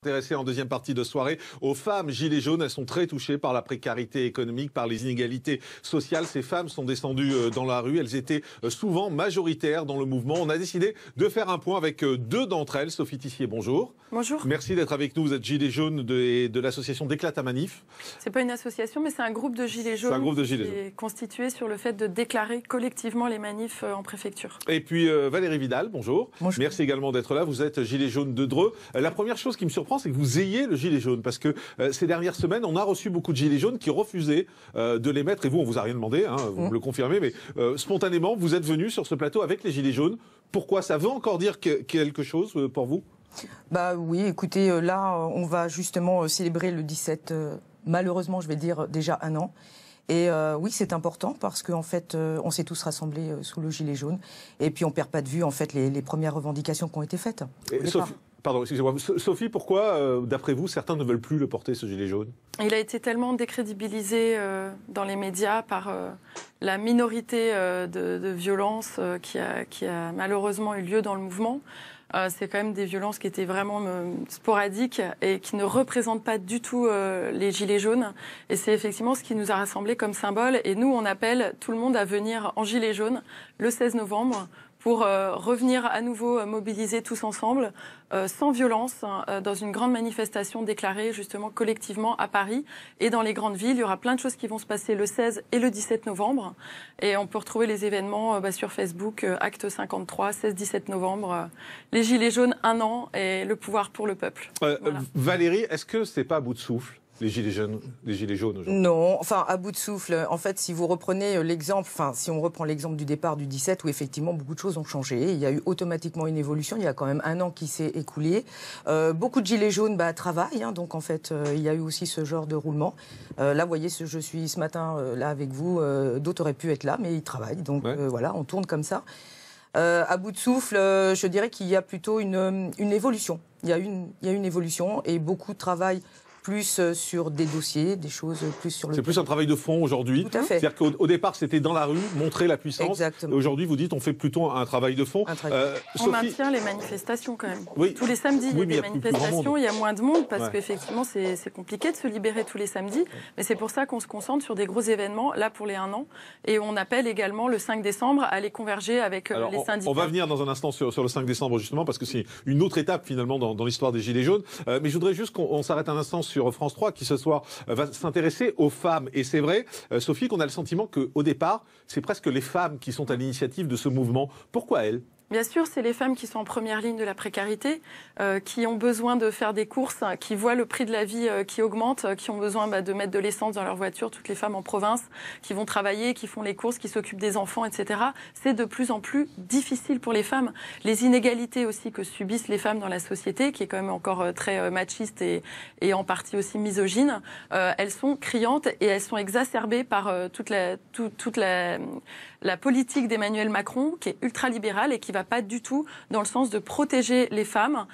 Intéressé en deuxième partie de soirée aux femmes gilets jaunes. Elles sont très touchées par la précarité économique, par les inégalités sociales. Ces femmes sont descendues dans la rue. Elles étaient souvent majoritaires dans le mouvement. On a décidé de faire un point avec deux d'entre elles. Sophie Tissier, bonjour. Bonjour. Merci d'être avec nous. Vous êtes gilet jaune de l'association Déclate à Manif. C'est pas une association, mais c'est un groupe de gilets jaunes. C'est un groupe de gilets jaunes. Qui est constitué sur le fait de déclarer collectivement les manifs en préfecture. Et puis Valérie Vidal, bonjour. Bonjour. Merci également d'être là. Vous êtes gilet jaune de Dreux. La première chose qui me surprend, c'est que vous ayez le gilet jaune, parce que ces dernières semaines, on a reçu beaucoup de gilets jaunes qui refusaient de les mettre. Et vous, on vous a rien demandé, hein, vous me le confirmez, mais spontanément, vous êtes venu sur ce plateau avec les gilets jaunes. Pourquoi? Ça veut encore dire quelque chose pour vous? Bah oui, écoutez, là, on va justement célébrer le 17, malheureusement, je vais dire déjà 1 an. Et oui, c'est important parce qu'en fait, on s'est tous rassemblés sous le gilet jaune. Et puis, on perd pas de vue, en fait, les premières revendications qui ont été faites. Pardon, excusez-moi. Sophie, pourquoi, d'après vous, certains ne veulent plus le porter, ce gilet jaune? Il a été tellement décrédibilisé dans les médias par la minorité de violences qui a malheureusement eu lieu dans le mouvement. C'est quand même des violences qui étaient vraiment sporadiques et qui ne représentent pas du tout les gilets jaunes. Et c'est effectivement ce qui nous a rassemblés comme symbole. Et nous, on appelle tout le monde à venir en gilet jaune le 16 novembre pour revenir à nouveau mobiliser tous ensemble, sans violence, dans une grande manifestation déclarée justement collectivement à Paris et dans les grandes villes. Il y aura plein de choses qui vont se passer le 16 et le 17 novembre. Et on peut retrouver les événements sur Facebook, Acte 53, 16-17 novembre. Les Gilets jaunes, 1 an, et le pouvoir pour le peuple. Voilà. Valérie, est-ce que c'est pas à bout de souffle les gilets jaunes aujourd'hui? Non, enfin, à bout de souffle. En fait, si vous reprenez l'exemple, enfin, si on reprend l'exemple du départ du 17, où effectivement beaucoup de choses ont changé, il y a eu automatiquement une évolution. Il y a quand même 1 an qui s'est écoulé. Beaucoup de gilets jaunes travaillent, hein, donc en fait, il y a eu aussi ce genre de roulement. Là, vous voyez, je suis ce matin là avec vous. D'autres auraient pu être là, mais ils travaillent. Donc voilà, on tourne comme ça. À bout de souffle, je dirais qu'il y a plutôt une évolution. Il y a une évolution et beaucoup de travail. Plus sur des dossiers, des choses plus sur le... C'est plus un travail de fond aujourd'hui. Tout à fait. C'est-à-dire qu'au départ, c'était dans la rue, montrer la puissance. Exactement. Et aujourd'hui, vous dites, on fait plutôt un travail de fond. On maintient les manifestations quand même. Oui. Tous les samedis, il y a des manifestations, il y a moins de monde parce Ouais. qu'effectivement, c'est compliqué de se libérer tous les samedis. Mais c'est pour ça qu'on se concentre sur des gros événements, là pour les 1 an. Et on appelle également le 5 décembre à aller converger avec les syndicats. On va venir dans un instant sur le 5 décembre, justement, parce que c'est une autre étape, finalement, dans l'histoire des Gilets jaunes. Mais je voudrais juste qu'on s'arrête un instant sur France 3, qui ce soir va s'intéresser aux femmes. Et c'est vrai, Sophie, qu'on a le sentiment qu'au départ, c'est presque les femmes qui sont à l'initiative de ce mouvement. Pourquoi elles? Bien sûr, c'est les femmes qui sont en première ligne de la précarité, qui ont besoin de faire des courses, qui voient le prix de la vie qui augmente, qui ont besoin de mettre de l'essence dans leur voiture, toutes les femmes en province, qui vont travailler, qui font les courses, qui s'occupent des enfants, etc. C'est de plus en plus difficile pour les femmes. Les inégalités aussi que subissent les femmes dans la société, qui est quand même encore très machiste et en partie aussi misogyne, elles sont criantes et elles sont exacerbées par toute la politique d'Emmanuel Macron, qui est ultralibérale et qui va pas du tout dans le sens de protéger les femmes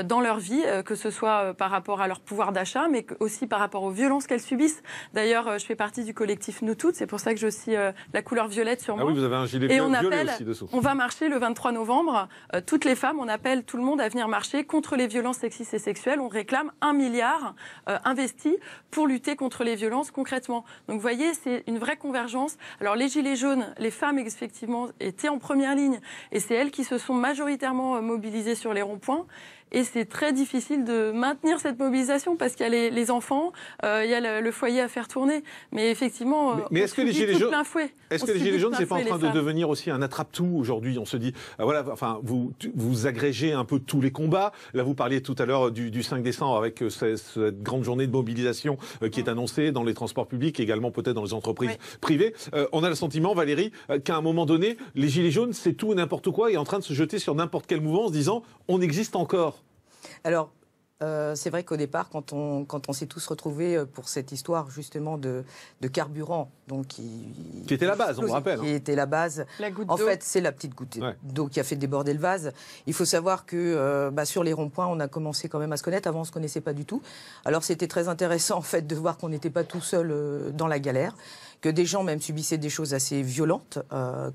dans leur vie, que ce soit par rapport à leur pouvoir d'achat, mais aussi par rapport aux violences qu'elles subissent. D'ailleurs, je fais partie du collectif Nous Toutes, c'est pour ça que j'ai aussi la couleur violette sur moi. Ah oui, vous avez un gilet violet aussi dessous. On va marcher le 23 novembre, toutes les femmes, on appelle tout le monde à venir marcher contre les violences sexistes et sexuelles. On réclame 1 milliard investi pour lutter contre les violences concrètement. Donc vous voyez, c'est une vraie convergence. Alors les gilets jaunes, les femmes effectivement étaient en première ligne et c'est elles qui se sont majoritairement mobilisées sur les ronds-points. Et c'est très difficile de maintenir cette mobilisation parce qu'il y a les enfants, il y a le foyer à faire tourner. Mais effectivement, mais est-ce que les gilets jaunes, est-ce que les gilets jaunes, c'est pas en train de devenir aussi un attrape-tout aujourd'hui? On se dit, voilà, enfin, vous agrégez un peu tous les combats. Là, vous parliez tout à l'heure du 5 décembre avec cette grande journée de mobilisation qui est annoncée dans les transports publics, également peut-être dans les entreprises privées. On a le sentiment, Valérie, qu'à un moment donné, les gilets jaunes, c'est tout et n'importe quoi, et en train de se jeter sur n'importe quel mouvement en se disant, on existe encore. Alors, c'est vrai qu'au départ, quand on s'est tous retrouvés pour cette histoire justement de carburant, donc qui était la base, on le rappelle. Qui était la base. En fait, c'est la petite goutte d'eau qui a fait déborder le vase. Il faut savoir que sur les ronds-points, on a commencé quand même à se connaître. Avant, on ne se connaissait pas du tout. Alors, c'était très intéressant en fait de voir qu'on n'était pas tout seul dans la galère, que des gens même subissaient des choses assez violentes.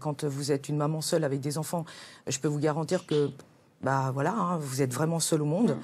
Quand vous êtes une maman seule avec des enfants, je peux vous garantir que voilà, hein, vous êtes vraiment seul au monde.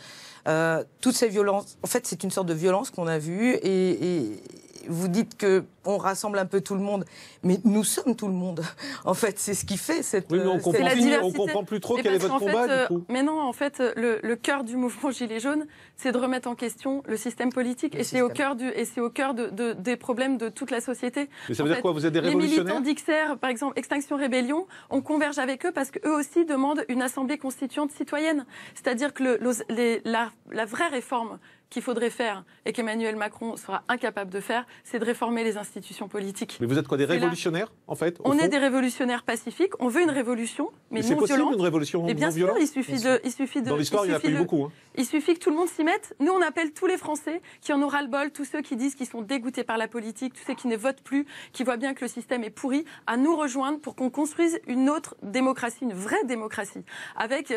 toutes ces violences, en fait, c'est une sorte de violence qu'on a vue et vous dites qu'on rassemble un peu tout le monde, mais nous sommes tout le monde. En fait, c'est ce qui fait cette... Oui, mais on comprend plus trop quel est votre combat, du coup. Mais non, en fait, le cœur du mouvement Gilets jaunes, c'est de remettre en question le système politique. Et c'est au cœur des problèmes de toute la société. Mais ça veut dire quoi? Vous êtes des révolutionnaires? Les militants d'XR, par exemple, Extinction Rébellion, on converge avec eux parce qu'eux aussi demandent une assemblée constituante citoyenne. C'est-à-dire que la vraie réforme qu'il faudrait faire et qu'Emmanuel Macron sera incapable de faire, c'est de réformer les institutions politiques. Mais vous êtes quoi, des révolutionnaires, en fait? On est des révolutionnaires pacifiques, on veut une révolution, mais non violente. C'est possible, une révolution non violente? Bien sûr, il suffit de... Dans l'histoire, il n'y en a pas eu beaucoup. Hein. Il suffit que tout le monde s'y mette. Nous, on appelle tous les Français qui en ont ras-le-bol, tous ceux qui disent qu'ils sont dégoûtés par la politique, tous ceux qui ne votent plus, qui voient bien que le système est pourri, à nous rejoindre pour qu'on construise une autre démocratie, une vraie démocratie, avec,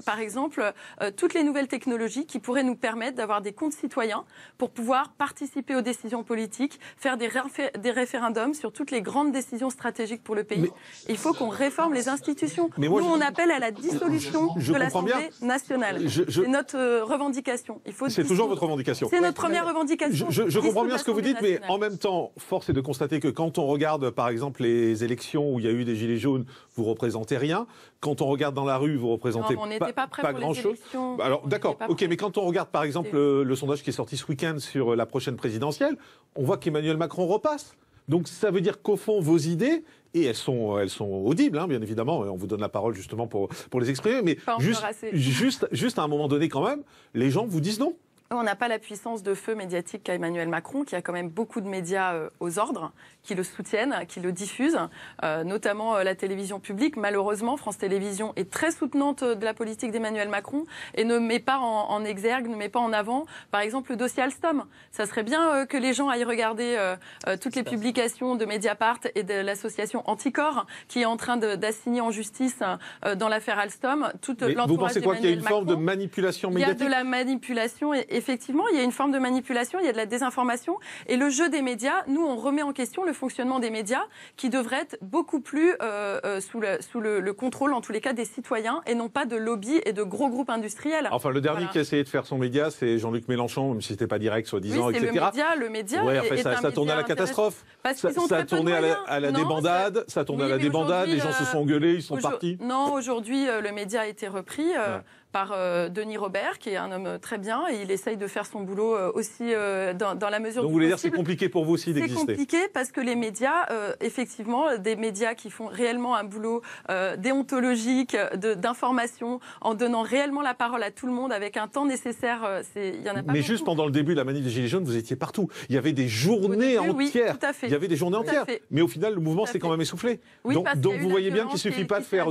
par exemple, toutes les nouvelles technologies qui pourraient nous permettre d'avoir des comptes citoyens pour pouvoir participer aux décisions politiques, faire des référendums sur toutes les grandes décisions stratégiques pour le pays. Il faut qu'on réforme les institutions. Nous, on appelle à la dissolution de l'Assemblée nationale. C'est notre revendication. C'est toujours votre revendication. C'est notre première revendication. Je comprends bien ce que vous dites, mais en même temps, force est de constater que quand on regarde, par exemple, les élections où il y a eu des gilets jaunes, vous représentez rien. Quand on regarde dans la rue, vous représentez pas grand-chose. Alors, d'accord, ok, mais quand on regarde, par exemple, le sondage qui est sorti ce week-end sur la prochaine présidentielle, on voit qu'Emmanuel Macron repasse. Donc ça veut dire qu'au fond, vos idées, et elles sont audibles, hein, bien évidemment, et on vous donne la parole justement pour les exprimer, mais juste à un moment donné quand même, les gens vous disent non. On n'a pas la puissance de feu médiatique qu'a Emmanuel Macron, qui a quand même beaucoup de médias aux ordres, qui le soutiennent, qui le diffusent, notamment la télévision publique. Malheureusement, France Télévisions est très soutenante de la politique d'Emmanuel Macron et ne met pas en exergue, ne met pas en avant, par exemple, le dossier Alstom. Ça serait bien que les gens aillent regarder toutes les publications de Mediapart et de l'association Anticor, qui est en train d'assigner en justice dans l'affaire Alstom. Vous pensez quoi, qu'il y a une forme de manipulation médiatique? Il y a de la manipulation et effectivement, il y a une forme de manipulation, il y a de la désinformation. Et le jeu des médias, nous, on remet en question le fonctionnement des médias qui devrait être beaucoup plus sous le contrôle, en tous les cas, des citoyens et non pas de lobbies et de gros groupes industriels. Enfin, le dernier qui a essayé de faire son média, c'est Jean-Luc Mélenchon, même si c'était pas direct, soi-disant, oui, etc. Le média ouais, ça tournait à la catastrophe. Ça a tourné à la débandade. Ça a tourné à la débandade. Les gens se sont engueulés, ils sont partis. Non, aujourd'hui, le média a été repris. Par Denis Robert, qui est un homme très bien, et il essaye de faire son boulot aussi dans la mesure du possible. Donc vous voulez dire que c'est compliqué pour vous aussi d'exister? C'est compliqué parce que les médias, effectivement, des médias qui font réellement un boulot déontologique, d'information, en donnant réellement la parole à tout le monde avec un temps nécessaire, il y en a pas. Mais beaucoup. Juste pendant le début de la manif des Gilets jaunes, vous étiez partout. Il y avait des journées entières. Oui, tout à fait. Il y avait des journées entières. Mais au final, le mouvement s'est quand même essoufflé. Oui, donc vous voyez bien qu'il ne suffit pas de faire...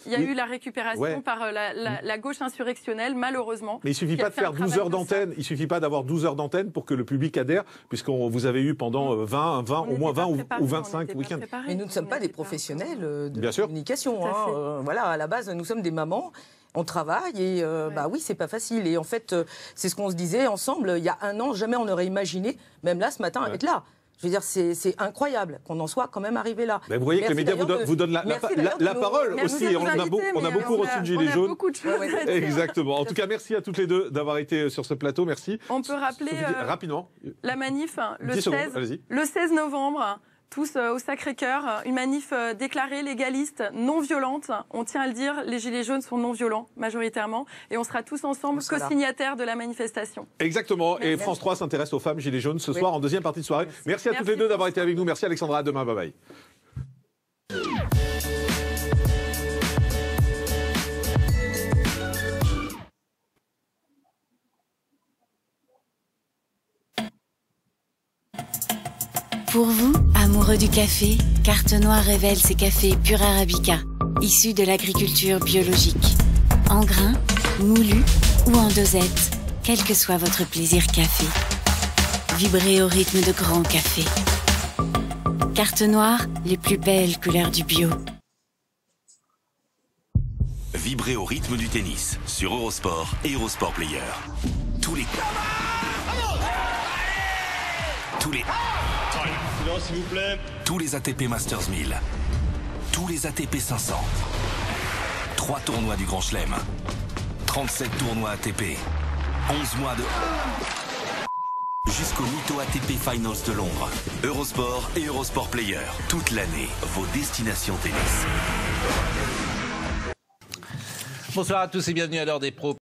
Il y a eu la récupération par la gauche insurrectionnelle, malheureusement. Mais il suffit pas de faire 12 heures d'antenne, il suffit pas d'avoir 12 heures d'antenne pour que le public adhère, puisqu'on vous avez eu pendant au moins 20 ou 25 week-ends. Mais nous ne sommes pas des professionnels de la communication. Voilà, à la base, nous sommes des mamans. On travaille et oui, c'est pas facile. Et en fait, c'est ce qu'on se disait ensemble. Il y a un an, jamais on n'aurait imaginé, même là, ce matin, être là. Je veux dire, c'est incroyable qu'on en soit quand même arrivé là. Ben vous voyez que les médias vous donnent la parole aussi. On a beaucoup reçu de Gilets jaunes. Exactement. En tout cas, merci à toutes les deux d'avoir été sur ce plateau. Merci. On peut rappeler rapidement la manif le 16 novembre. Tous au Sacré-Cœur, une manif déclarée légaliste, non violente. On tient à le dire, les Gilets jaunes sont non violents, majoritairement. Et on sera tous ensemble co-signataires de la manifestation. Exactement. Et France 3 s'intéresse aux femmes Gilets jaunes ce soir, en deuxième partie de soirée. Merci à toutes les deux d'avoir été avec nous. Merci Alexandra. À demain. Bye bye. Pour vous, amoureux du café, Carte Noire révèle ses cafés pur arabica, issus de l'agriculture biologique. En grains, moulus ou en dosette, quel que soit votre plaisir café. Vibrez au rythme de grands cafés. Carte Noire, les plus belles couleurs du bio. Vibrez au rythme du tennis sur Eurosport et Eurosport Player. Tous les ATP Masters 1000, tous les ATP 500, 3 tournois du Grand Chelem, 37 tournois ATP, 11 mois de... jusqu'au Nitto ATP Finals de Londres. Eurosport et Eurosport Player. Toute l'année, vos destinations tennis. Bonsoir à tous et bienvenue à l'heure des pros.